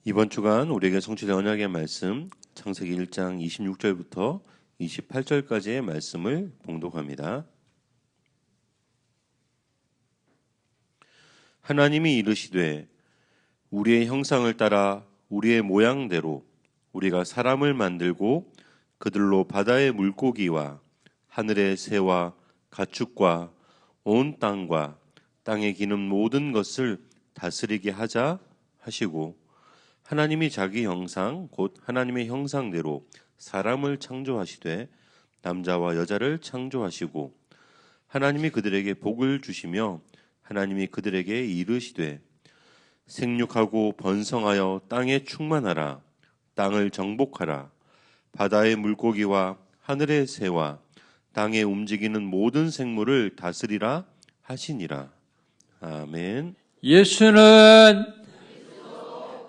이번 주간 우리에게 성취된 언약의 말씀 창세기 1장 26절부터 28절까지의 말씀을 봉독합니다. 하나님이 이르시되 우리의 형상을 따라 우리의 모양대로 우리가 사람을 만들고 그들로 바다의 물고기와 하늘의 새와 가축과 온 땅과 땅에 기는 모든 것을 다스리게 하자 하시고, 하나님이 자기 형상 곧 하나님의 형상대로 사람을 창조하시되 남자와 여자를 창조하시고, 하나님이 그들에게 복을 주시며 하나님이 그들에게 이르시되 생육하고 번성하여 땅에 충만하라. 땅을 정복하라. 바다의 물고기와 하늘의 새와 땅에 움직이는 모든 생물을 다스리라 하시니라. 아멘. 예수는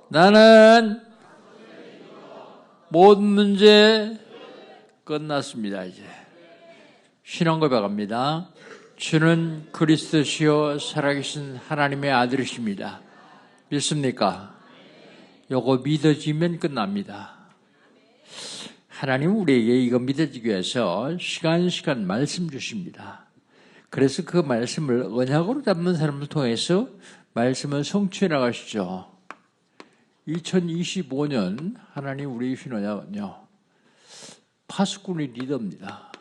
나는 모든 문제 끝났습니다. 이제 신앙 고백합니다. 주는 그리스도시요 살아계신 하나님의 아들이십니다. 믿습니까? 요거 믿어지면 끝납니다. 하나님 우리에게 이거 믿어지기 위해서 시간 말씀 주십니다. 그래서 그 말씀을 언약으로 잡는 사람을 통해서 말씀을 성취해 나가시죠. 2025년 하나님 우리 주신 언약은요, 파수꾼의 리더입니다.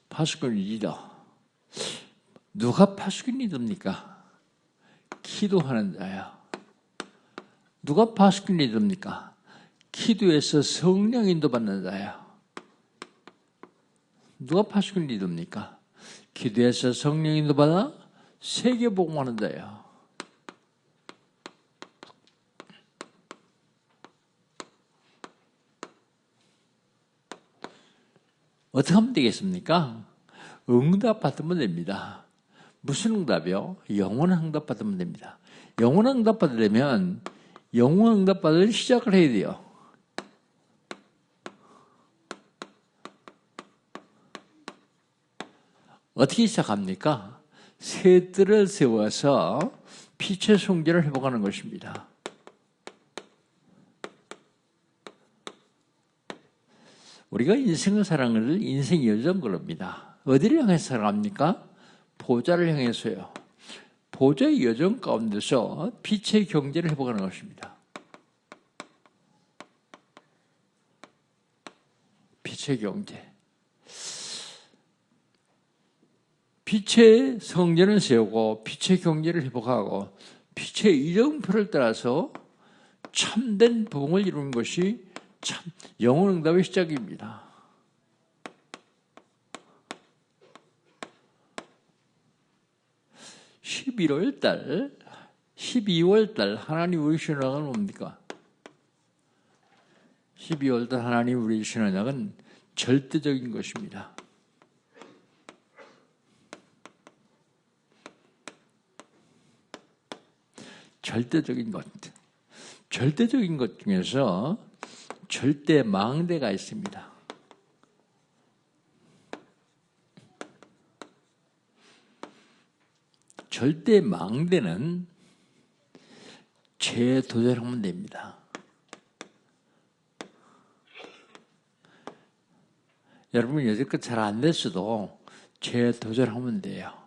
파수꾼의 리더. 누가 파수꾼 리더입니까? 기도하는 자예요. 누가 파수꾼 리더입니까? 기도에서 성령 인도받는 자예요. 누가 파수꾼 리더입니까? 기도에서 성령 인도받아 세계 복음하는 자예요. 어떻게 하면 되겠습니까? 응답 받으면 됩니다. 무슨 응답이요? 영원한 응답 받으면 됩니다. 영원한 응답 받으려면 영원한 응답 받을 시작을 해야 돼요. 어떻게 시작합니까? 새들을 세워서 빛의 성전을 회복하는 것입니다. 우리가 인생을 살아가는 인생 여정 그럽니다. 어디를 향해서 살아갑니까? 보좌를 향해서요. 보좌의 여정 가운데서 빛의 경제를 회복하는 것입니다. 빛의 경제. 빛의 성전을 세우고 빛의 경제를 회복하고 빛의 이정표를 따라서 참된 부흥을 이루는 것이 참 영혼 응답의 시작입니다. (11월 달) 12월 달 하나님 우리 신앙은 뭡니까? 12월 달 하나님 우리 신앙은 절대적인 것입니다. 절대적인 것. 절대적인 것 중에서 절대 망대가 있습니다. 절대 망대는 죄에 도전하면 됩니다. 여러분 여지껏 잘 안 됐어도 죄에 도전하면 돼요.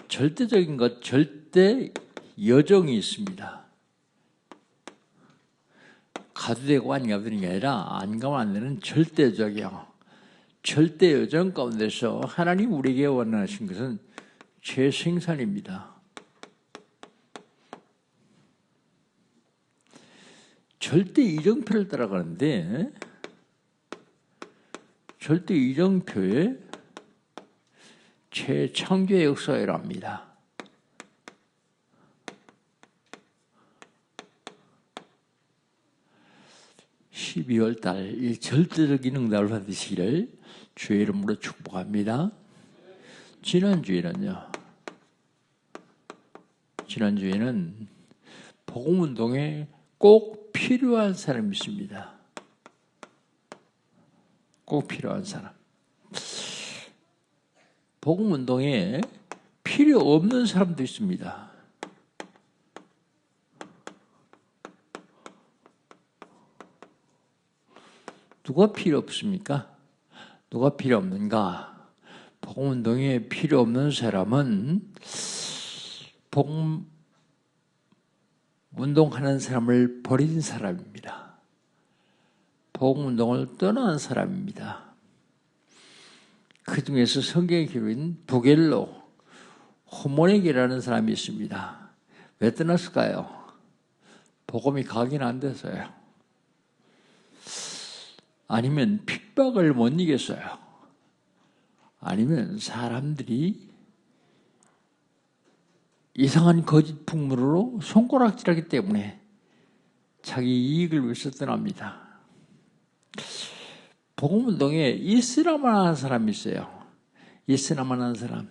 절대적인 것, 절대 여정이 있습니다. 가도 되고 안 가도 되는 게 아니라 안 가면 안 되는 절대적이요. 절대 여정 가운데서 하나님 우리에게 원하신 것은 재생산입니다. 절대 이정표를 따라가는데 절대 이정표에 재창조의 역사가 일어납니다. (12월 달) 이 절대적인 응답을 받으시기를 주의 이름으로 축복합니다. 지난주에는 복음운동에 꼭 필요한 사람이 있습니다. 꼭 필요한 사람. 복음운동에 필요 없는 사람도 있습니다. 누가 필요 없습니까? 누가 필요 없는가? 복음운동에 필요 없는 사람은 복음운동하는 사람을 버린 사람입니다. 복음운동을 떠난 사람입니다. 그 중에서 성경의 기록인 부겔로, 호모네게라는 사람이 있습니다. 왜 떠났을까요? 복음이 각인 안 돼서요. 아니면 핍박을 못 이겼어요. 아니면 사람들이 이상한 거짓 풍문으로 손가락질하기 때문에 자기 이익을 위해서 떠납니다. 복음운동에 있으라만 하는 사람이 있어요. 있으라만 하는 사람.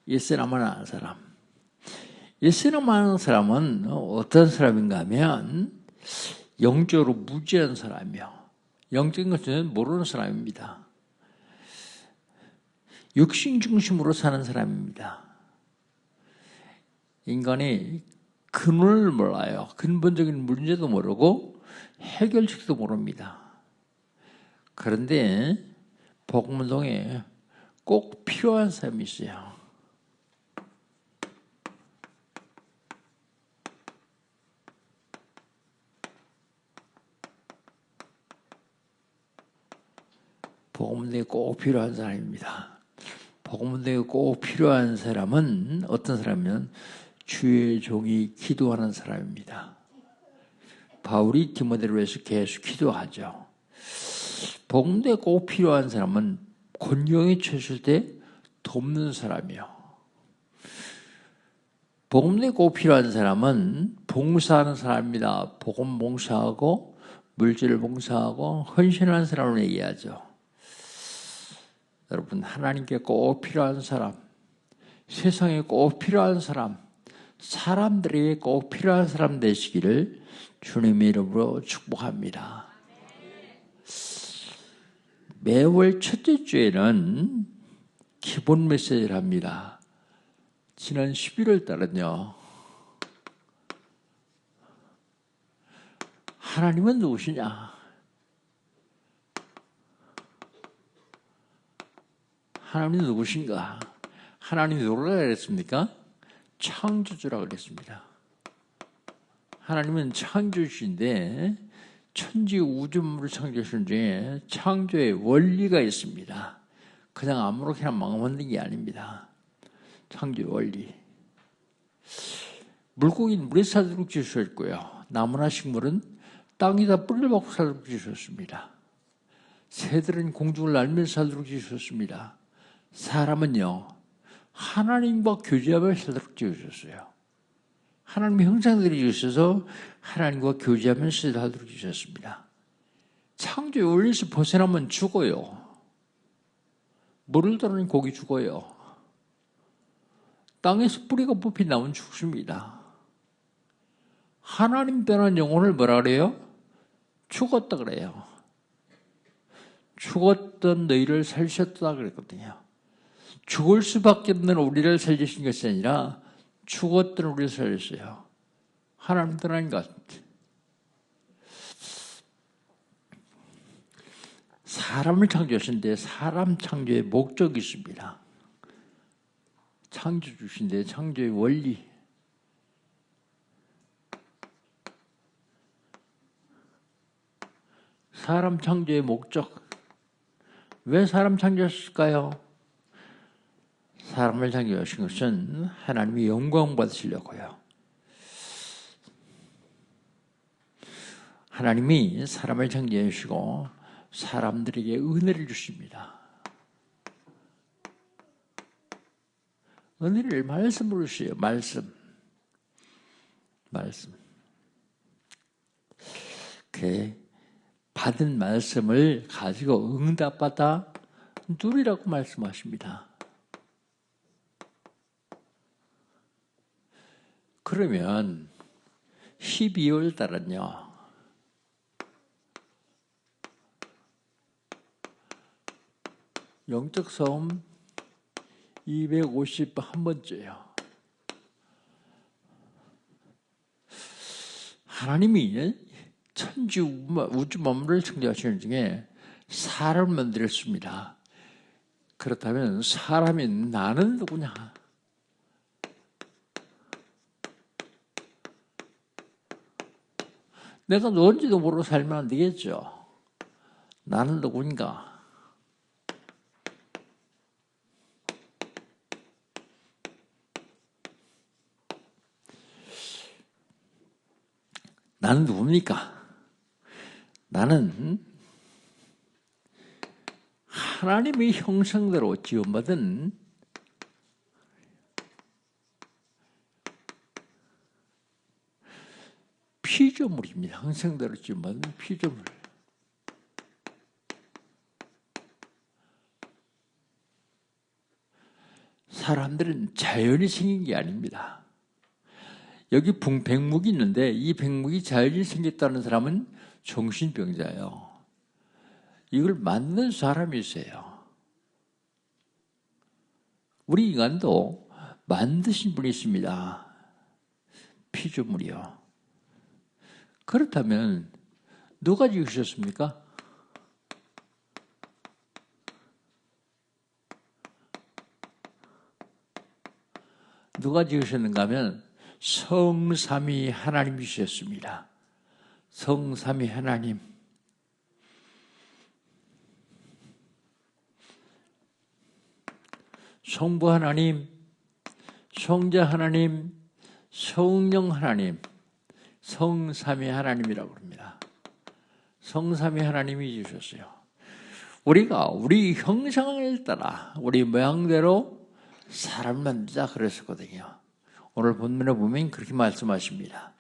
있으라만 하는 사람. 있으라만 하는 사람은 어떤 사람인가 하면 영적으로 무지한 사람이요. 영적인 것은 모르는 사람입니다. 육신 중심으로 사는 사람입니다. 인간이 근원을 몰라요. 근본적인 문제도 모르고 해결책도 모릅니다. 그런데 복음운동에 꼭 필요한 사람이 있어요. 복음운동에 꼭 필요한 사람입니다. 복음운동에 꼭 필요한 사람은 어떤 사람이면 주의 종이 기도하는 사람입니다. 바울이 디모데를 위해서 계속 기도하죠. 복음운동에 꼭 필요한 사람은 곤경에 처했을 때 돕는 사람이요. 복음운동에 꼭 필요한 사람은 봉사하는 사람입니다. 복음 봉사하고 물질을 봉사하고 헌신하는 사람을 얘기하죠. 여러분, 하나님께 꼭 필요한 사람, 세상에 꼭 필요한 사람, 사람들에게 꼭 필요한 사람 되시기를 주님의 이름으로 축복합니다. 매월 첫째 주에는 기본 메시지를 합니다. 지난 11월 달은요, 하나님은 누구시냐? 하나님은 누구신가? 하나님이 누구라 그랬습니까? 창조주라고 그랬습니다. 하나님은 창조주신데 천지 우주물을 창조하신 중에 창조의 원리가 있습니다. 그냥 아무렇게나 만든 게 아닙니다. 창조의 원리. 물고기는 물에 살도록 지으셨고요. 나무나 식물은 땅에다 뿌리를 박고 살도록 지으셨습니다. 새들은 공중을 날면서 살도록 지으셨습니다. 사람은요, 하나님과 교제하며 살도록 지으셨어요. 하나님의 형상들이 지으셔서 하나님과 교제하면서 살도록 지으셨습니다. 창조의 원리에서 벗어나면 죽어요. 물을 떠나는 고기 죽어요. 땅에서 뿌리가 뽑히 나오면 죽습니다. 하나님 떠난 영혼을 뭐라 그래요? 죽었다 그래요. 죽었던 너희를 살리셨다 그랬거든요. 죽을 수밖에 없는 우리를 살리신 것이 아니라 죽었던 우리를 살렸어요. 하나님 떠난 것. 사람을 창조하신데 사람 창조의 목적이 있습니다. 창조주신데 창조의 원리. 사람 창조의 목적. 왜 사람 창조하셨을까요? 사람을 창조하신 것은 하나님이 영광 받으시려고요. 하나님이 사람을 창조하시고 사람들에게 은혜를 주십니다. 은혜를 말씀으로 주세요. 말씀. 그 받은 말씀을 가지고 응답받아 누리라고 말씀하십니다. 그러면 12월 달은요. 영적 싸움 251번째요. 하나님이 천지 우주 만물을 창조하시는 중에 사람을 만들었습니다. 그렇다면 사람이 나는 누구냐? 내가 누군지도 모르고 살면 안 되겠죠. 나는 누군가? 나는 누굽니까? 나는 하나님의 형상대로 지음받은 피조물입니다. 형상대로 지음받은 피조물. 사람들은 자연이 생긴 게 아닙니다. 여기 백목이 있는데 이 백목이 자연이 생겼다는 사람은 정신병자예요. 이걸 만든 사람이 있어요. 우리 인간도 만드신 분이 있습니다. 피조물이요. 그렇다면 누가 지으셨습니까? 누가 지으셨는가 하면 성삼위 하나님이셨습니다. 성삼위 하나님. 성부 하나님, 성자 하나님, 성령 하나님, 성삼위 하나님이라고 합니다. 성삼위 하나님이 주셨어요. 우리가 우리 형상을 따라 우리 모양대로 사람을 만들자 그랬었거든요. 오늘 본문에 보면 그렇게 말씀하십니다.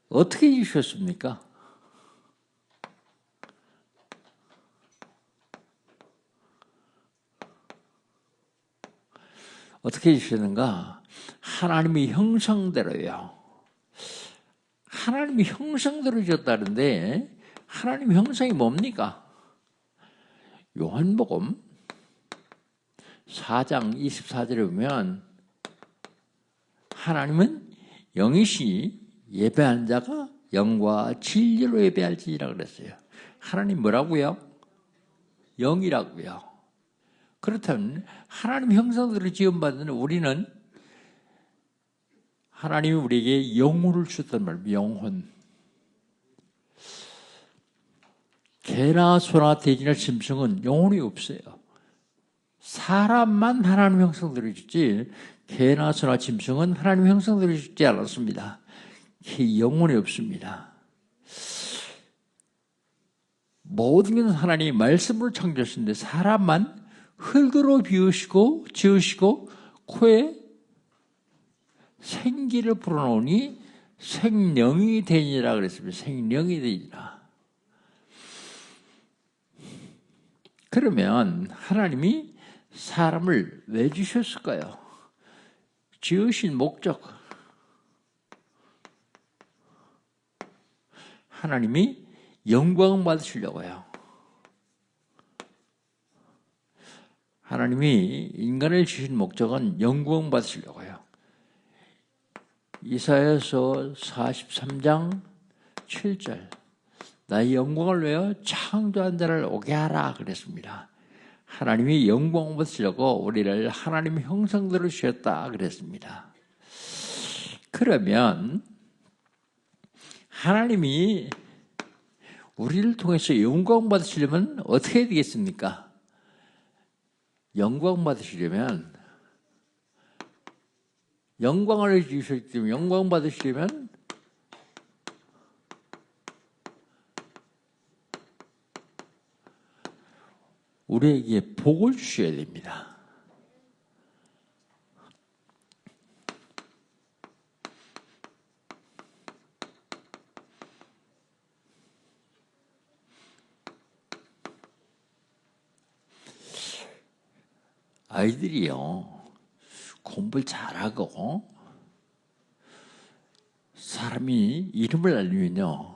어떻게 주셨습니까? 어떻게 주셨는가? 하나님의 형상대로요. 하나님의 형상대로 주셨다는데 하나님의 형상이 뭡니까? 요한복음 4장 24절에 보면 하나님은 영이시니 예배하는 자가 영과 진리로 예배할지니라 그랬어요. 하나님 뭐라고요? 영이라고요. 그렇다면 하나님 형상대로 지음받은 우리는 하나님이 우리에게 영혼을 주셨단 말이에요. 영혼. 개나 소나 돼지나 짐승은 영혼이 없어요. 사람만 하나님 형상대로 짓지 개나 소나 짐승은 하나님 형상대로 짓지 않았습니다. 영혼이 없습니다. 모든 것은 하나님이 말씀으로 창조하셨는데 사람만 흙으로 비우시고 지으시고 코에 생기를 불어넣으니 생령이 되니라 그랬습니다. 생령이 되니라. 그러면 하나님이 사람을 왜 주셨을까요? 지으신 목적. 하나님이 영광 받으시려고요. 하나님이 인간을 지으신 목적은 영광 받으시려고요. 이사야서 43장 7절 나의 영광을 위하여 창조한 자를 오게 하라 그랬습니다. 하나님이 영광 받으시려고 우리를 하나님의 형상대로 주셨다 그랬습니다. 그러면 하나님이 우리를 통해서 영광 받으시려면 어떻게 해야 되겠습니까? 영광 받으시려면 영광을 주셨기 때문에 영광 받으시려면 우리에게 복을 주셔야 됩니다. 아이들이요, 공부를 잘하고 사람이 이름을 알리면요,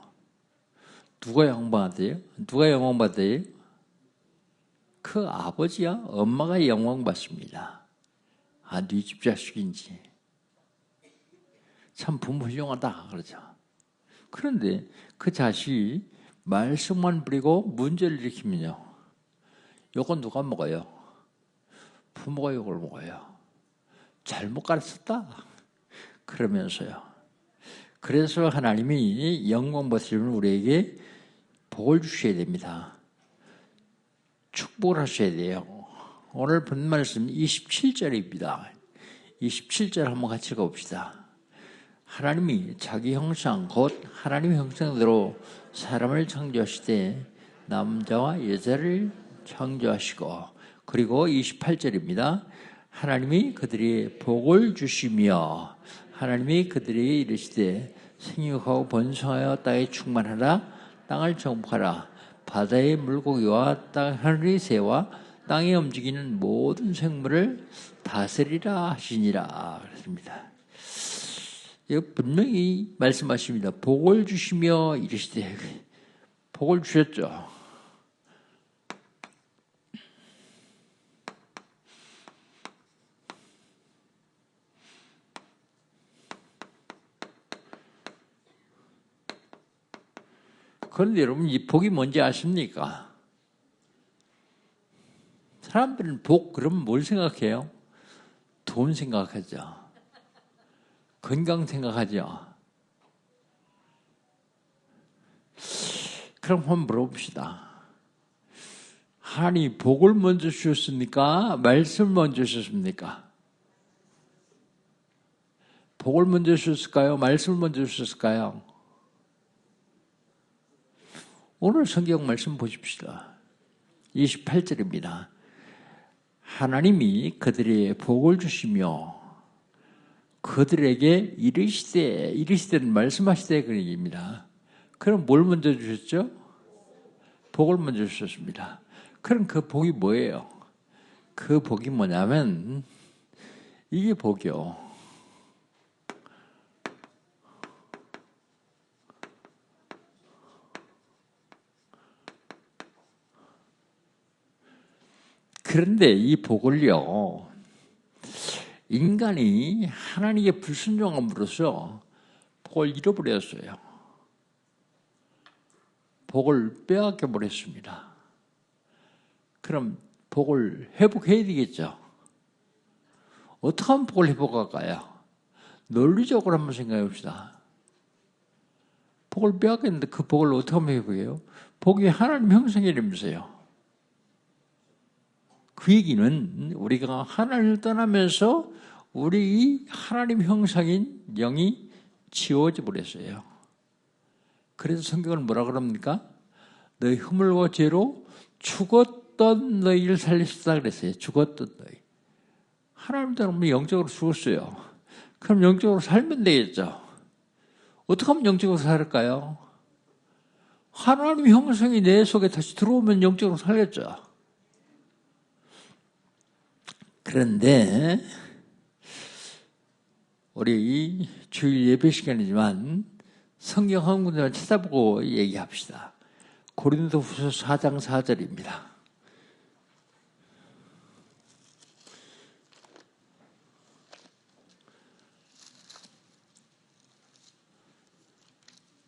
누가 영광받아요? 누가 영광받아요? 그 아버지야 엄마가 영광받습니다. 아, 네 집 자식인지 참 부모 훌륭하다 그러죠. 그런데 그 자식이 말씀만 부리고 문제를 일으키면요, 욕은 누가 먹어요? 부모가 욕을 먹어요. 잘못 가르쳤다 그러면서요. 그래서 하나님이 영광 받으시면 우리에게 복을 주셔야 됩니다. 축복을 하셔야 돼요. 오늘 본 말씀 27절입니다. 27절 한번 같이 읽어봅시다. 하나님이 자기 형상 곧 하나님의 형상대로 사람을 창조하시되 남자와 여자를 창조하시고, 그리고 28절입니다. 하나님이 그들에게 복을 주시며 하나님이 그들에게 이르시되 생육하고 번성하여 땅에 충만하라. 땅을 정복하라. 바다의 물고기와 하늘의 새와 땅에 움직이는 모든 생물을 다스리라 하시니라 그랬습니다. 이거 분명히 말씀하십니다. 복을 주시며 이르시되, 복을 주셨죠. 그런데 여러분, 이 복이 뭔지 아십니까? 사람들은 복 그러면 뭘 생각해요? 돈 생각하죠. 건강 생각하죠. 그럼 한번 물어봅시다. 하나님 복을 먼저 주셨습니까? 말씀을 먼저 주셨습니까? 복을 먼저 주셨을까요? 말씀을 먼저 주셨을까요? 오늘 성경 말씀 보십시다. 28절입니다. 하나님이 그들에게 복을 주시며 그들에게 이르시되는 말씀하시되 그런 얘기입니다. 그럼 뭘 먼저 주셨죠? 복을 먼저 주셨습니다. 그럼 그 복이 뭐예요? 그 복이 뭐냐면 이게 복이요. 그런데 이 복을요, 인간이 하나님께 불순종함으로써 복을 잃어버렸어요. 복을 빼앗겨 버렸습니다. 그럼 복을 회복해야 되겠죠. 어떻게 하면 복을 회복할까요? 논리적으로 한번 생각해 봅시다. 복을 빼앗겼는데 그 복을 어떻게 하면 회복해요? 복이 하나님 형상이라면서요. 그 얘기는 우리가 하나님을 떠나면서 우리 하나님 형상인 영이 지워져 버렸어요. 그래서 성경은 뭐라 그럽니까? 너희 허물과 죄로 죽었던 너희를 살리셨다 그랬어요. 죽었던 너희. 하나님 떠나면 영적으로 죽었어요. 그럼 영적으로 살면 되겠죠. 어떻게 하면 영적으로 살을까요? 하나님 형상이 내 속에 다시 들어오면 영적으로 살겠죠. 그런데 우리 주일 예배 시간이지만 성경 한 군데만 찾아보고 얘기합시다. 고린도후서 4장 4절입니다.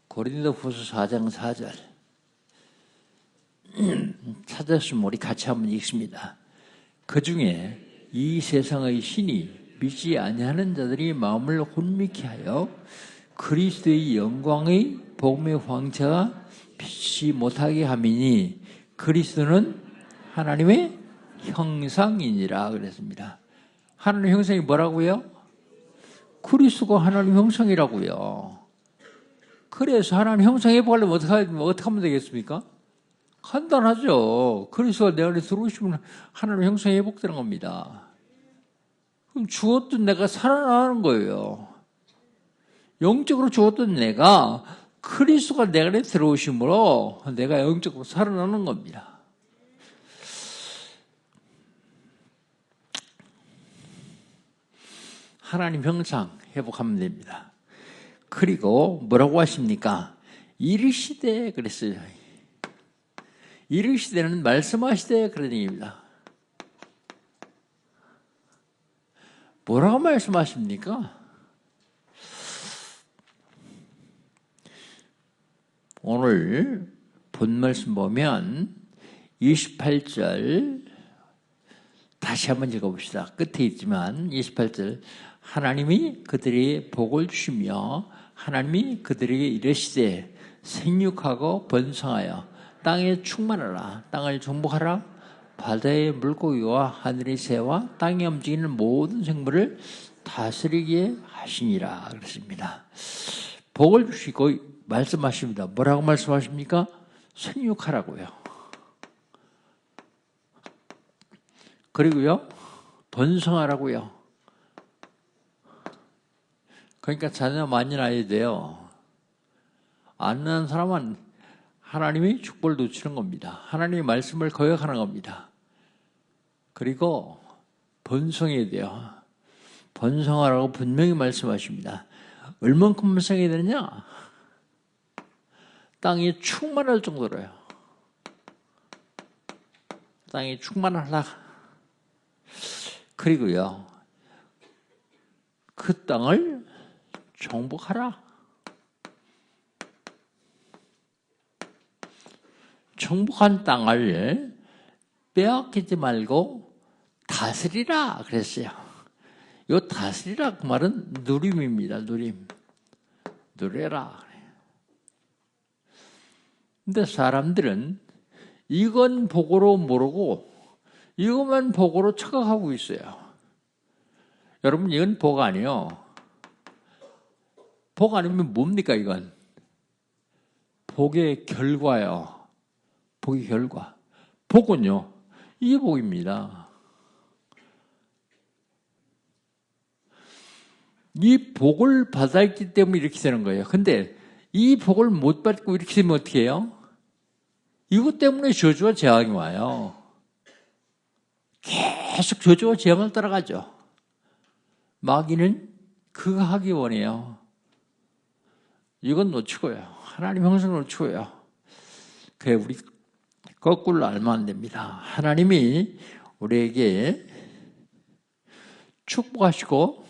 고린도후서 4장 4절 찾았으면 우리 같이 한번 읽습니다. 그 중에 이 세상의 신이 믿지 아니하는 자들이 마음을 혼미케 하여 그리스도의 영광의 복음의 황체가 빛이 못하게 함이니 그리스도는 하나님의 형상이니라 그랬습니다. 하나님 형상이 뭐라고요? 그리스도가 하나님 형상이라고요. 그래서 하나님 형상 회복하려면 어떻게 하면 되겠습니까? 간단하죠. 그리스도가 내 안에 들어오시면 하나님 형상이 회복되는 겁니다. 그럼 죽었던 내가 살아나는 거예요. 영적으로 죽었던 내가 그리스도가 내 안에 들어오심으로 내가 영적으로 살아나는 겁니다. 하나님 형상 회복하면 됩니다. 그리고 뭐라고 하십니까? 이르시되 그랬어요. 이르시되는 말씀하시되 그런 얘기입니다. 뭐라고 말씀하십니까? 오늘 본 말씀 보면 28절 다시 한번 읽어봅시다. 끝에 있지만 28절 하나님이 그들에게 복을 주시며 하나님이 그들에게 이르시되 생육하고 번성하여 땅에 충만하라. 땅을 정복하라. 바다의 물고기와 하늘의 새와 땅에 움직이는 모든 생물을 다스리게 하시니라 그랬습니다. 복을 주시고 말씀하십니다. 뭐라고 말씀하십니까? 생육하라고요. 그리고요, 번성하라고요. 그러니까 자녀 많이 낳아야 돼요. 안 낳는 사람은 하나님이 축복을 놓치는 겁니다. 하나님의 말씀을 거역하는 겁니다. 그리고 번성해야 돼요. 번성하라고 분명히 말씀하십니다. 얼만큼 번성해야 되느냐? 땅이 충만할 정도로요. 땅이 충만하라. 그리고요, 그 땅을 정복하라. 정복한 땅을 빼앗기지 말고 다스리라 그랬어요. 이 다스리라 그 말은 누림입니다. 누림. 누려라. 근데 사람들은 이건 복으로 모르고 이것만 복으로 착각하고 있어요. 여러분, 이건 복 아니에요. 복 아니면 뭡니까 이건? 복의 결과요. 복의 결과. 복은요, 이게 복입니다. 이 복을 받았기 때문에 이렇게 되는 거예요. 근데 이 복을 못 받고 이렇게 되면 어떻게 해요? 이것 때문에 저주와 재앙이 와요. 계속 저주와 재앙을 따라가죠. 마귀는 그거 하기 원해요. 이건 놓치고요. 하나님 형상 놓치고요. 그래, 우리 거꾸로 알면 안 됩니다. 하나님이 우리에게 축복하시고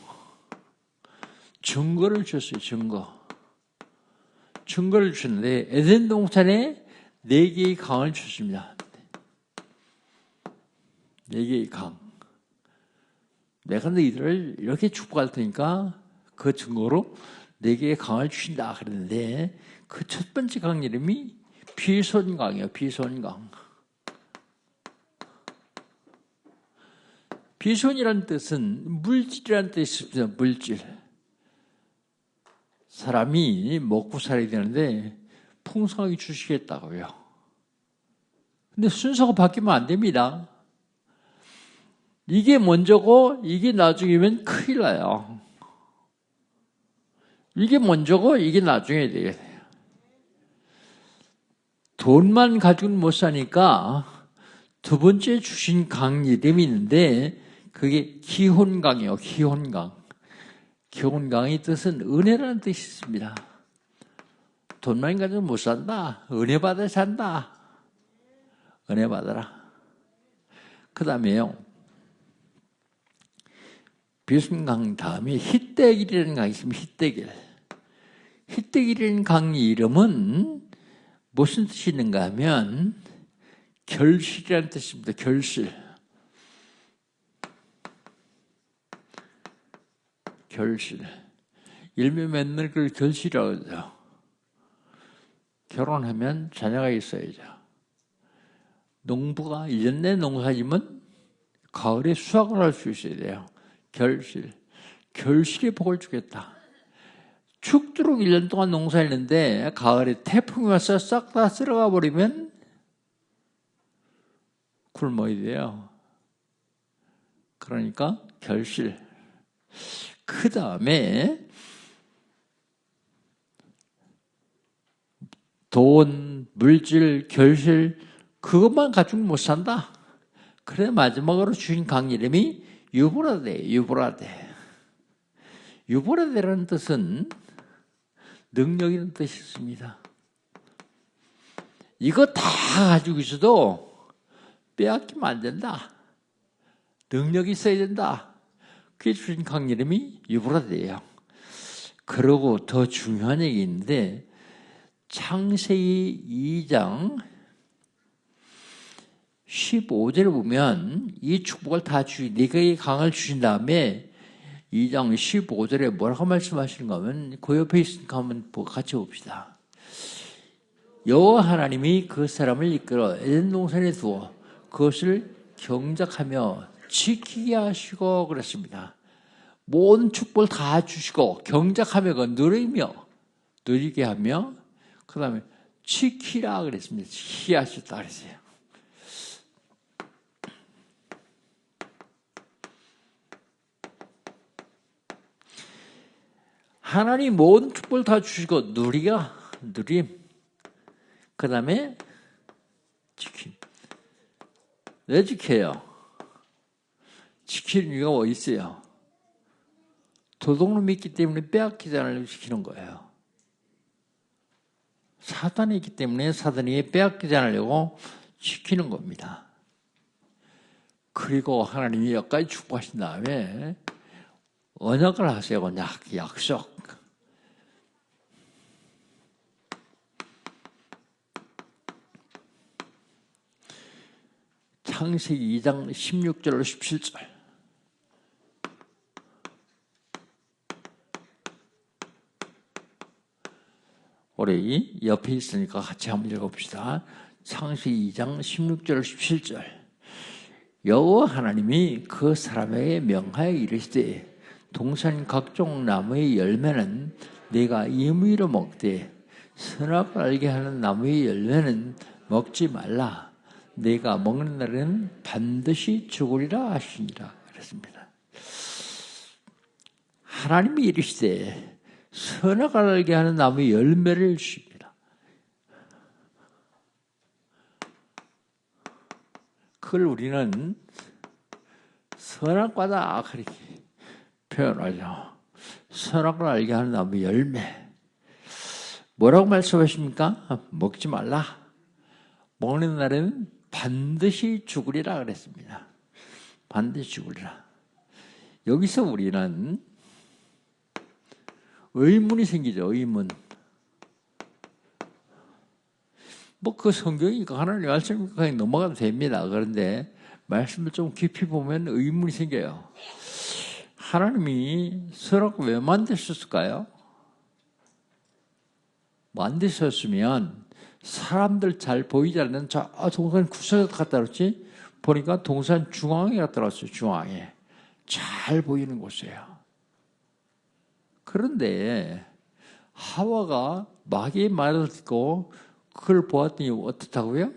증거를 주셨어요. 증거를 주는데 에덴 동산에 4개의 강을 주십니다. 4개의 강. 내가 너희들을 이렇게 축복할 테니까 그 증거로 4개의 강을 주신다 그랬는데 그 첫 번째 강 이름이 비손강이에요. 비손강. 비손이라는 뜻은 물질이라는 뜻이 있습니다. 물질. 사람이 먹고 살아야 되는데 풍성하게 주시겠다고요. 근데 순서가 바뀌면 안 됩니다. 이게 먼저고 이게 나중이면 큰일 나요. 이게 먼저고 이게 나중에 되겠어요. 돈만 가지고는 못 사니까 두 번째 주신 강 이름이 있는데 그게 기혼강이에요. 기혼강. 기혼강의 뜻은 은혜라는 뜻이 있습니다. 돈만 가지고 못 산다. 은혜 받아 산다. 은혜 받아라. 그 다음에요, 비순강 다음에 히데길이라는 강이 있습니다. 히데길. 히데길이라는 강 이름은 무슨 뜻이 있는가 하면 결실이라는 뜻입니다. 결실. 결실. 일명 맨날 그걸 결실이라고 하죠. 결혼하면 자녀가 있어야죠. 농부가 1년 내 농사지면 가을에 수확을 할 수 있어야 돼요. 결실. 결실의 복을 주겠다. 죽도록 1년 동안 농사했는데 가을에 태풍이 와서 싹 다 쓸어가 버리면 굶어야 돼요. 그러니까 결실. 그 다음에 돈, 물질, 결실 그것만 가지고 못 산다. 그래 마지막으로 주신 강 이름이 유브라데. 유브라데라는 뜻은 능력이라는 뜻이 있습니다. 이거 다 가지고 있어도 빼앗기면 안 된다. 능력이 있어야 된다. 그게 주신 강림이 유브라데예요. 그리고 더 중요한 얘기 있는데 창세기 2장 15절에 보면 이 축복을 다 네가 이 강을 주신 다음에 2장 15절에 뭐라고 말씀하시는가 하면 그 옆에 있으니까 한번 같이 봅시다. 여호와 하나님이 그 사람을 이끌어 에덴 동산에 두어 그것을 경작하며 지키게 하시고 그랬습니다. 모든 축복을 다 주시고 경작하며 그 누리게 하며 그 다음에 지키라 그랬습니다. 지키게 하셨다 그랬어요. 하나님 모든 축복을 다 주시고 누림 그 다음에 지킴. 왜 지켜요? 지키는 이유가 어디 있어요? 도둑놈이 있기 때문에 빼앗기지 않으려고 지키는 거예요. 사단이 있기 때문에 사단이 빼앗기지 않으려고 지키는 겁니다. 그리고 하나님이 여기까지 축복하신 다음에 언약을 하세요. 언약, 약속. 창세기 2장 16절로 17절. 우리 옆에 있으니까 같이 한번 읽어봅시다. 창세기 2장 16절 17절. 여호와 하나님이 그 사람에게 명하여 이르시되 동산 각종 나무의 열매는 네가 임의로 먹되 선악을 알게 하는 나무의 열매는 먹지 말라. 네가 먹는 날에는 반드시 죽으리라 하시니라 그랬습니다. 하나님이 이르시되 선악을 알게 하는 나무의 열매를 주십니다. 그걸 우리는 선악과다 그렇게 표현하죠. 선악을 알게 하는 나무의 열매. 뭐라고 말씀하십니까? 먹지 말라. 먹는 날에는 반드시 죽으리라 그랬습니다. 반드시 죽으리라. 여기서 우리는 의문이 생기죠. 의문. 뭐 그 성경이니까 하나님 말씀이니까 그냥 넘어가도 됩니다. 그런데 말씀을 좀 깊이 보면 의문이 생겨요. 하나님이 선악을 왜 만드셨을까요? 만드셨으면 사람들 잘 보이지 않는 저 동산 구석에 갖다 놨지 보니까 동산 중앙에 갖다 놨어요. 중앙에. 잘 보이는 곳이에요. 그런데 하와가 마귀의 말을 듣고 그걸 보았더니 어떻다고요?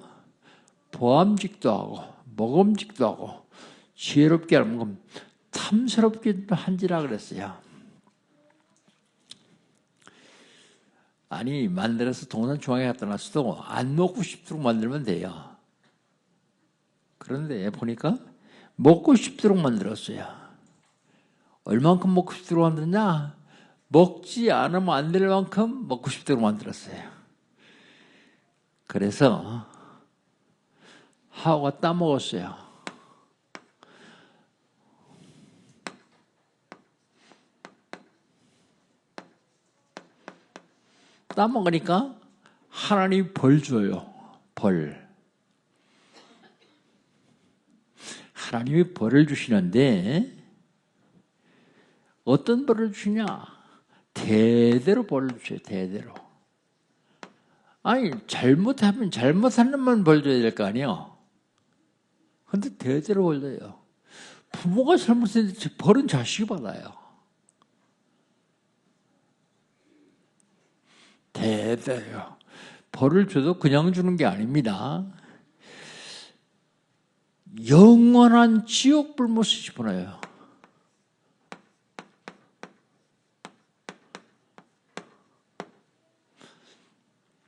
보암직도 하고 먹음직도 하고 지혜롭게 하는 건 탐스럽게 한지라 그랬어요. 아니 만들어서 동산 중앙에 갖다 놨어도 안 먹고 싶도록 만들면 돼요. 그런데 보니까 먹고 싶도록 만들었어요. 얼만큼 먹고 싶도록 만들었냐? 먹지 않으면 안 될 만큼 먹고 싶도록 만들었어요. 그래서 하와가 따먹었어요. 따먹으니까 하나님이 벌 줘요. 벌. 하나님이 벌을 주시는데 어떤 벌을 주냐? 대대로 벌을 주세요. 대대로. 아니 잘못하면 잘못하는 놈만 벌 줘야 될 거 아니에요. 근데 대대로 벌 줘요. 부모가 잘못했는데 벌은 자식이 받아요. 대대요. 벌을 줘도 그냥 주는 게 아닙니다. 영원한 지옥 불못을 집어넣어요.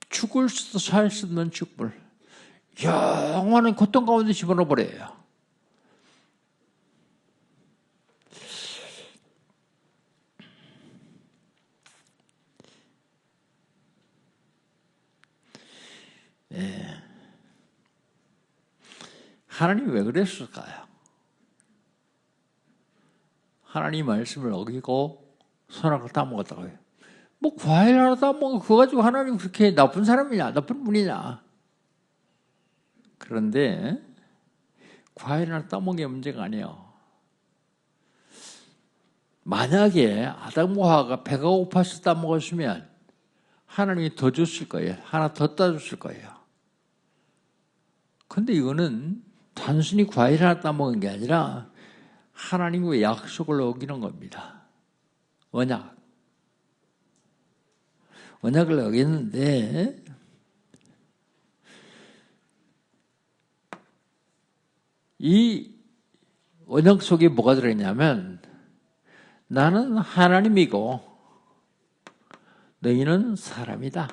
죽을 수도 살 수 없는 죽불. 영원한 고통 가운데 집어넣어버려요. 하나님이 왜 그랬을까요? 하나님 말씀을 어기고 선악을 따먹었다고 해요. 뭐 과일 하나 따먹어 그거 가지고 하나님 그렇게 나쁜 사람이냐, 나쁜 분이냐. 그런데 과일 하나 따먹은 게 문제가 아니에요. 만약에 아담과 하와가 배가 고파서 따먹었으면 하나님이 더 줬을 거예요. 하나 더 따줬을 거예요. 근데 이거는 단순히 과일 하나 따먹은 게 아니라 하나님의 약속을 어기는 겁니다. 언약을 어겼는데 이 언약 속에 뭐가 들어있냐면 나는 하나님이고 너희는 사람이다.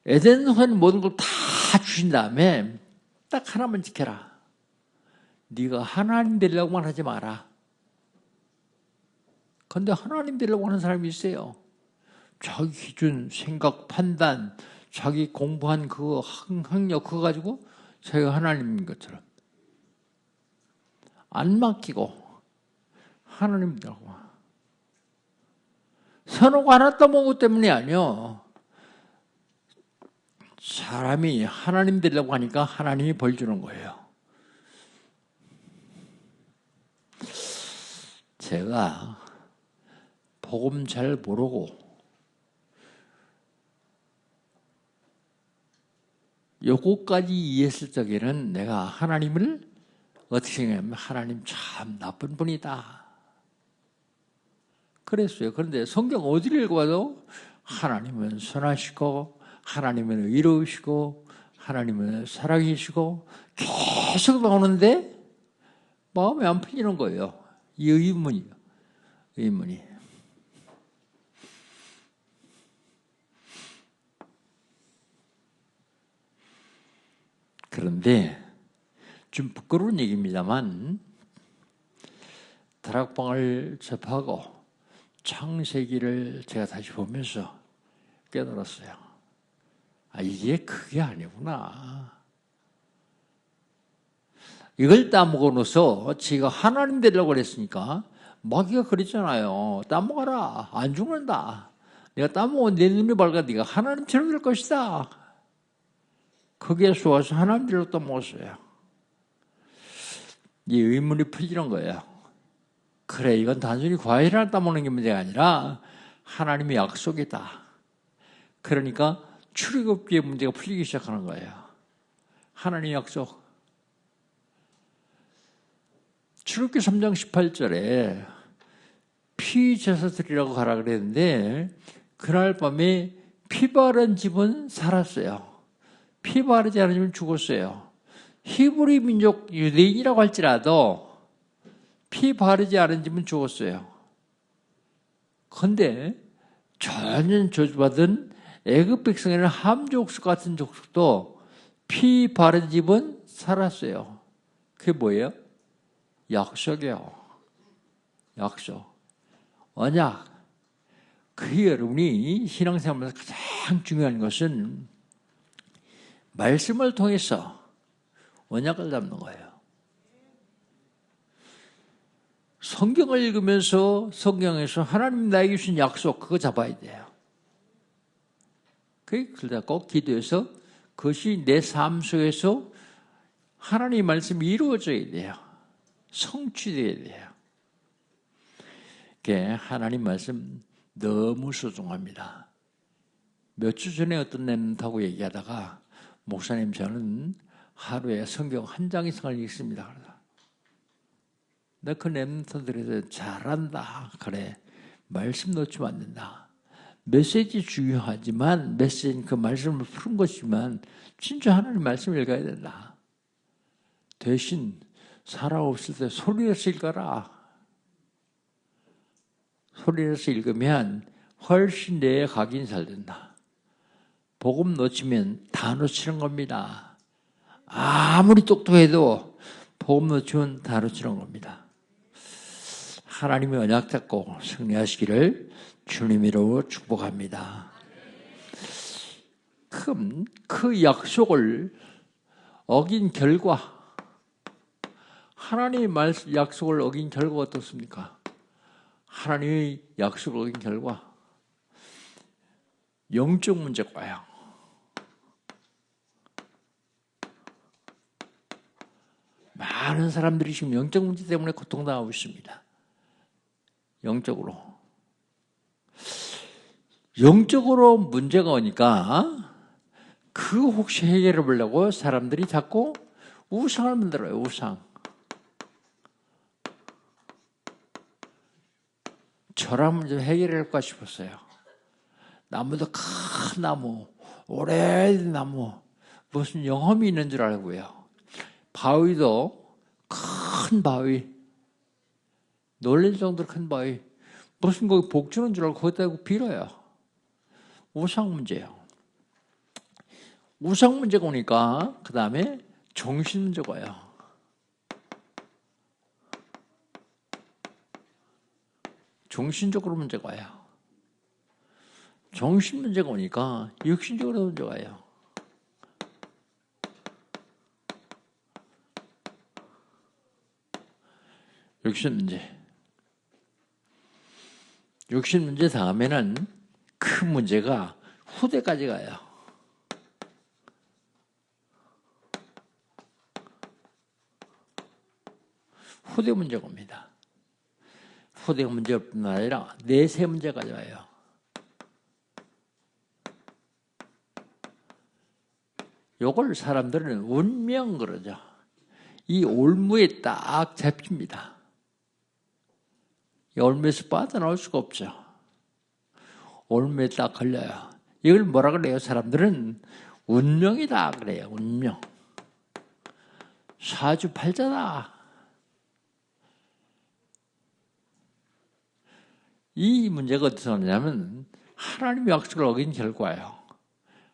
에덴 모든 걸 다 주신 다음에 딱 하나만 지켜라. 네가 하나님 되려고만 하지 마라. 그런데 하나님 되려고 하는 사람이 있어요. 자기 기준, 생각, 판단, 자기 공부한 그 학력 그거 가지고 자기가 하나님인 것처럼 안 맡기고 하나님 되라고. 선호가 하나 따먹은 것 때문이 아니요. 사람이 하나님 되려고 하니까 하나님이 벌 주는 거예요. 제가 복음 잘 모르고 요거까지 이해했을 적에는 내가 하나님을 어떻게 생각하면 하나님 참 나쁜 분이다. 그랬어요. 그런데 성경 어디를 읽어봐도 하나님은 선하시고 하나님은 의로우시고 하나님은 사랑이시고 계속 나오는데 마음이 안 풀리는 거예요. 이 의문이요. 의문이. 그런데 좀 부끄러운 얘기입니다만 다락방을 접하고 창세기를 제가 다시 보면서 깨달았어요. 아, 이게 그게 아니구나. 이걸 따먹어 놓어서 지가 하나님 되려고 그랬으니까 마귀가 그랬잖아요. 따먹어라. 안 죽는다. 내가 따먹으면 내 눈이 밝아 네가 하나님처럼 될 것이다. 거기에 쏘아서 하나님 되려고 따먹었어요. 이 의문이 풀리는 거예요. 그래, 이건 단순히 과일 하나 따먹는 게 문제가 아니라 하나님의 약속이다. 그러니까 출애굽기의 문제가 풀리기 시작하는 거예요. 하나님의 약속. 출애굽기 3장 18절에 피제사 드리라고 가라 그랬는데 그날 밤에 피 바른 집은 살았어요. 피 바르지 않은 집은 죽었어요. 히브리 민족 유대인이라고 할지라도 피 바르지 않은 집은 죽었어요. 그런데 전혀 저주받은 애굽 백성에는 함 족속 같은 족속도 피 바른 집은 살았어요. 그게 뭐예요? 약속이에요. 약속. 언약. 그게 여러분이 신앙생활에서 가장 중요한 것은 말씀을 통해서 언약을 잡는 거예요. 성경을 읽으면서 성경에서 하나님 나에게 주신 약속 그거 잡아야 돼요. 그러다 꼭 기도해서 그것이 내 삶 속에서 하나님의 말씀이 이루어져야 돼요. 성취돼야 돼요. 하나님 말씀 너무 소중합니다. 몇 주 전에 어떤 랩런트하고 얘기하다가 목사님 저는 하루에 성경 한 장 이상을 읽습니다. 내가 그 랩런트들에서 잘한다. 그래. 말씀 놓치면 안 된다. 메시지 중요하지만 메시지는 그 말씀을 푸는 것이지만 진짜 하나님 말씀을 읽어야 된다. 대신 사람 없을 때 소리내서 읽어라. 소리내서 읽으면 훨씬 내 각인 잘 된다. 복음 놓치면 다 놓치는 겁니다. 아무리 똑똑해도 복음 놓치면 다 놓치는 겁니다. 하나님의 언약 잡고 승리하시기를 주님 이름으로 축복합니다. 그 그럼 그 약속을 어긴 결과, 하나님의 약속을 어긴 결과가 어떻습니까? 하나님의 약속을 어긴 결과, 영적 문제가 와요. 많은 사람들이 지금 영적 문제 때문에 고통당하고 있습니다. 영적으로 문제가 오니까 그 혹시 해결해 보려고 사람들이 자꾸 우상을 만들어요. 우상. 저라면 좀 해결할까 싶었어요. 나무도 큰 나무, 오래된 나무, 무슨 영험이 있는 줄 알고요. 바위도 큰 바위, 놀랄 정도로 큰 바위, 무슨 거기 복 주는 줄 알고 거기다 빌어요. 우상 문제예요. 우상 문제가 오니까 그 다음에 정신 문제가 와요. 정신적으로 문제가 와요. 정신 문제가 오니까 육신적으로 문제가 와요. 육신 문제. 육신 문제 다음에는 큰 문제가 후대까지 가요. 후대 문제가 옵니다. 후대 문제뿐만 아니라 내세 문제까지 와요. 요걸 사람들은 운명 그러죠. 이 올무에 딱 잡힙니다. 이 올무에서 빠져나올 수가 없죠. 올무에 딱 걸려요. 이걸 뭐라 그래요? 사람들은 운명이다 그래요. 운명. 사주팔자다. 이 문제가 어디서 나냐면 하나님의 약속을 어긴 결과예요.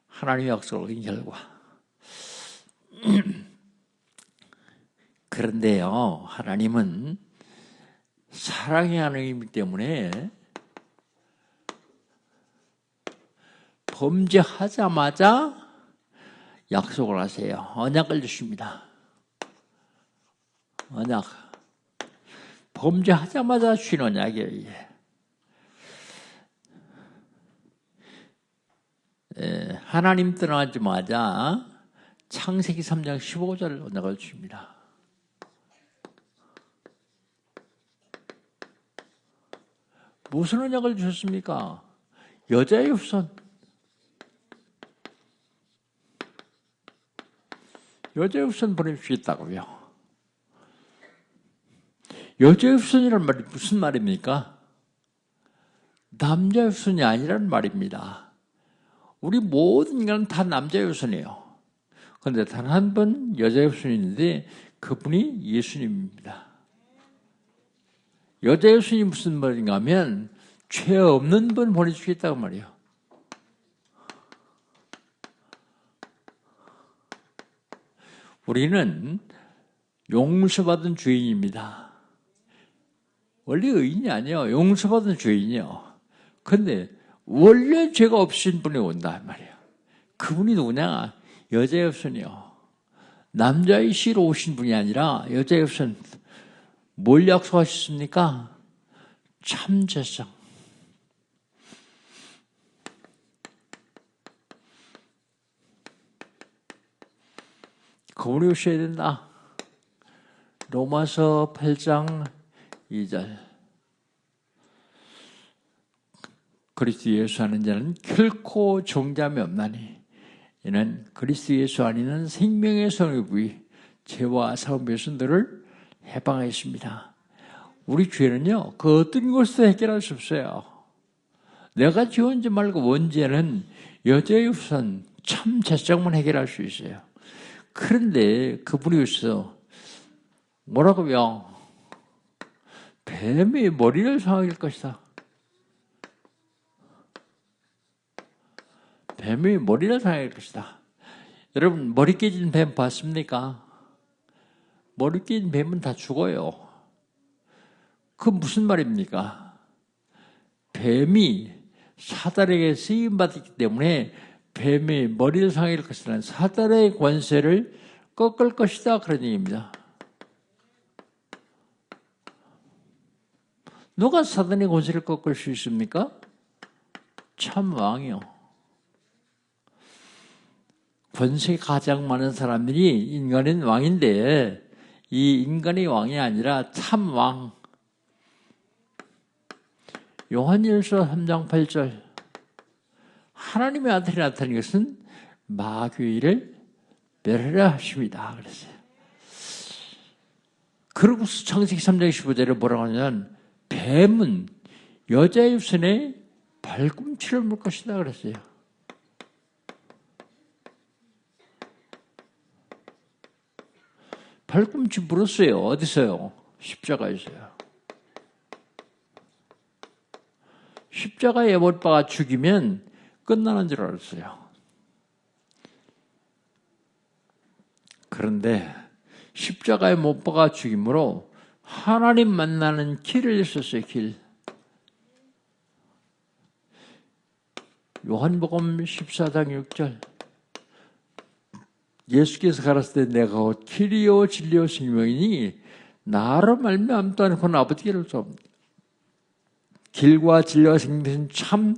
하나님의 약속을 어긴 결과. 그런데요, 하나님은 사랑의 하나님이기 때문에 범죄하자마자 약속을 하세요. 언약을 주십니다. 언약. 범죄하자마자 주신 언약이에요, 이게. 하나님 떠나자마자 창세기 3장 15절 언약을 주십니다. 무슨 언약을 주셨습니까? 여자의 후손. 여자의 후손 보내주시겠다고요. 여자의 후손이란 말이 무슨 말입니까? 남자의 후손이 아니라는 말입니다. 우리 모든 인간은 다 남자의 후손이에요. 그런데 단 한 번 여자의 후손이 있는데 그분이 예수님입니다. 여자의 후손이 무슨 말인가 하면 죄 없는 분 보내주겠다고 말이에요. 우리는 용서받은 죄인입니다. 원래 의인이 아니에요. 용서받은 죄인이요. 그런데 원래 죄가 없으신 분이 온다 말이에요. 그분이 누구냐? 여자의 후손이요. 남자의 씨로 오신 분이 아니라 여자의 후손. 뭘 약속하셨습니까? 참재성. 그분이 오셔야 된다. 로마서 8장 2절. 그리스도 예수 아는 자는 결코 정죄함이 없나니 이는 그리스도 예수 안에는 생명의 성육이 죄와 사함의 순들을 해방하였습니다. 우리 죄는요, 그 어떤 것도 해결할 수 없어요. 내가 지은지 말고 원죄는 여자의 후손 참 재성만 해결할 수 있어요. 그런데 그분이 오셔서 뭐라고요? 뱀의 머리를 상하게 할 것이다. 뱀의 머리를 상하게 할 것이다. 여러분, 머리 깨진 뱀 봤습니까? 머리 깨진 뱀은 다 죽어요. 그 무슨 말입니까? 뱀이 사단에게 쓰임받았기 때문에 뱀의 머리를 상할 것이라는 사단의 권세를 꺾을 것이다. 그런 얘기입니다. 누가 사단의 권세를 꺾을 수 있습니까? 참 왕이요. 권세가 가장 많은 사람들이 인간은 왕인데 이 인간의 왕이 아니라 참 왕. 요한일서 3장 8절 하나님의 아들이 나타난 것은 마귀를 멸하려 하십니다. 그랬어요. 그러고서 창세기 3장 15절에 뭐라고 하냐면 뱀은 여자의 손에 발꿈치를 물 것이다 그랬어요. 발꿈치 물었어요. 어디서요? 십자가에서요. 십자가에 못 박아 죽이면 끝나는 줄 알았어요. 그런데 십자가에 못 박아 죽임으로 하나님 만나는 길을 있었어요. 길. 요한복음 14장 6절 예수께서 가라사대 내가 곧 길이요 진리요 생명이니 나로 말미암지 않고는 아버지께로 옵니다. 길과 진리와 생명은 참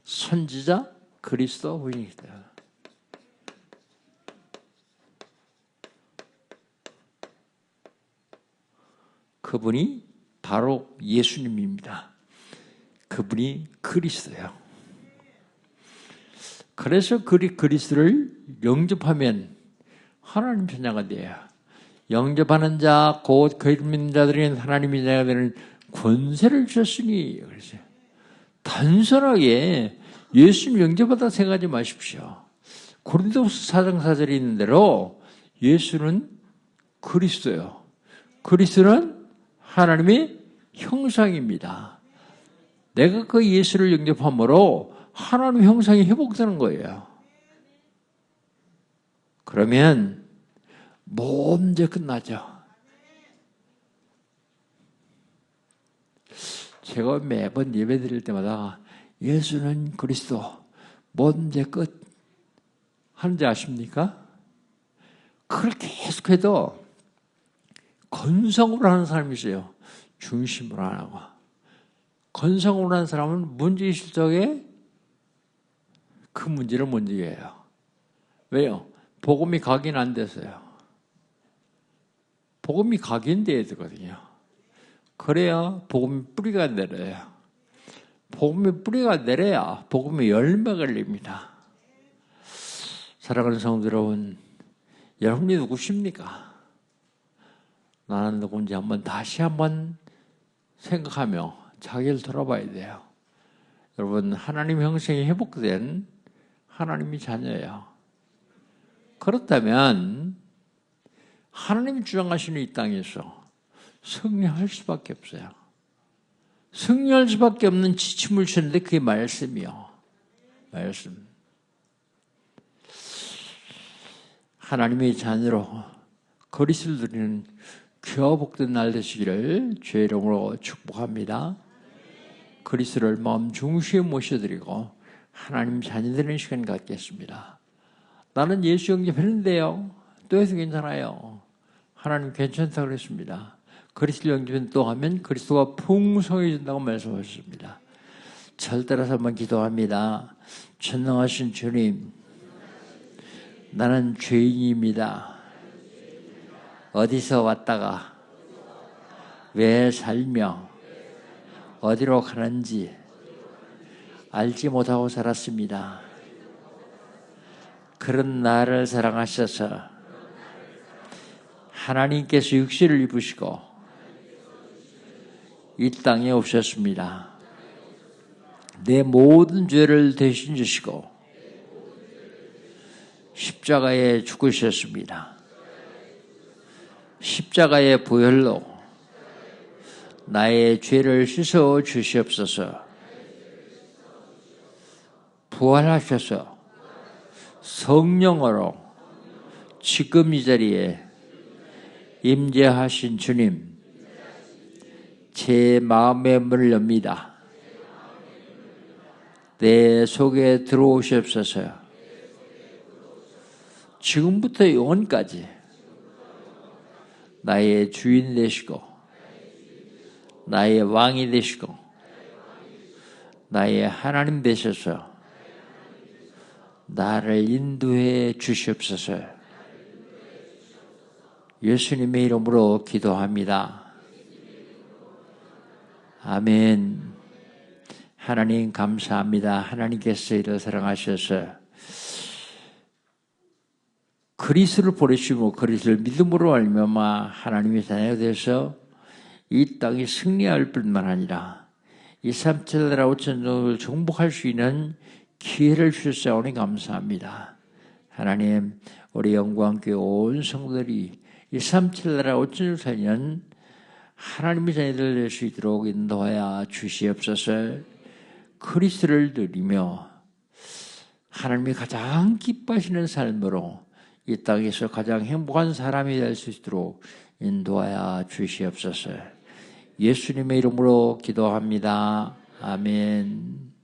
선지자 그리스도 부인이다. 그분이 바로 예수님입니다. 그분이 그리스도예요. 그래서 그리스도를 영접하면 하나님 자녀가 돼요. 영접하는 자, 곧 그 믿는 자들은 하나님의 자녀가 되는 권세를 주셨으니 그랬어요. 단순하게 예수님 영접하다 생각하지 마십시오. 고린도후서 4장 4절에 있는 대로 예수는 그리스도예요. 그리스도는 하나님의 형상입니다. 내가 그 예수를 영접함으로 하나님의 형상이 회복되는 거예요. 그러면 문제 끝나죠. 제가 매번 예배 드릴 때마다 예수는 그리스도, 문제 끝 하는지 아십니까? 그렇게 계속해도 건성으로 하는 사람이 있어요. 중심으로 안 하고. 건성으로 하는 사람은 문제있을 적에 그 문제를 못 이겨요. 왜요? 복음이 각인 안 돼서요. 복음이 각인돼야 되거든요. 그래야 복음이 뿌리가 내려요. 복음이 뿌리가 내려야 복음이 열매가 열립니다. 사랑하는 성도 여러분, 여러분이 누구십니까? 나는 누군지 다시 한번 생각하며 자기를 돌아봐야 돼요. 여러분, 하나님 형상이 회복된 하나님의 자녀예요. 그렇다면 하나님이 주장하시는 이 땅에서 승리할 수밖에 없어요. 승리할 수밖에 없는 지침을 주는데 그게 말씀이요. 말씀. 하나님의 자녀로 그리스도를 드리는 귀하 복된 날 되시기를 주의 이름으로 축복합니다. 그리스도를 마음 중심에 모셔드리고 하나님 자녀 되는 시간 갖겠습니다. 나는 예수 영접했는데요. 또 해서 괜찮아요. 하나님 괜찮다고 그랬습니다. 그리스도 영접은 또 하면 그리스도가 풍성해진다고 말씀하셨습니다. 절대라서 한번 기도합니다. 전능하신 주님, 나는 죄인입니다. 어디서 왔다가 왜 살며 어디로 가는지 알지 못하고 살았습니다. 그런 나를 사랑하셔서 하나님께서 육신을 입으시고 이 땅에 오셨습니다. 내 모든 죄를 대신 주시고 십자가에 죽으셨습니다. 십자가의 보혈로 나의 죄를 씻어 주시옵소서. 부활하셔서 성령으로 지금 이 자리에 임재하신 주님, 제 마음의 문을 엽니다. 내 속에 들어오시옵소서. 지금부터 영원까지 나의 주인 되시고 나의 왕이 되시고 나의 하나님 되셔서 나를 인도해 주시옵소서. 예수님의 이름으로 기도합니다. 아멘. 하나님 감사합니다. 하나님께서 이를 사랑하셔서 그리스도를 보내시고 그리스도를 믿음으로 알면마 하나님의 자녀가 되어서 이 땅에 승리할 뿐만 아니라 이 3천 나라 5천 종을 정복할 수 있는 기회를 주셨사오니 감사합니다. 하나님, 우리 영광교회 온 성도들이 이 3천 나라 5천 종 살면 하나님의 자녀들 될 수 있도록 인도하여 주시옵소서. 그리스도를 누리며 하나님이 가장 기뻐하시는 삶으로 이 땅에서 가장 행복한 사람이 될 수 있도록 인도하여 주시옵소서. 예수님의 이름으로 기도합니다. 아멘.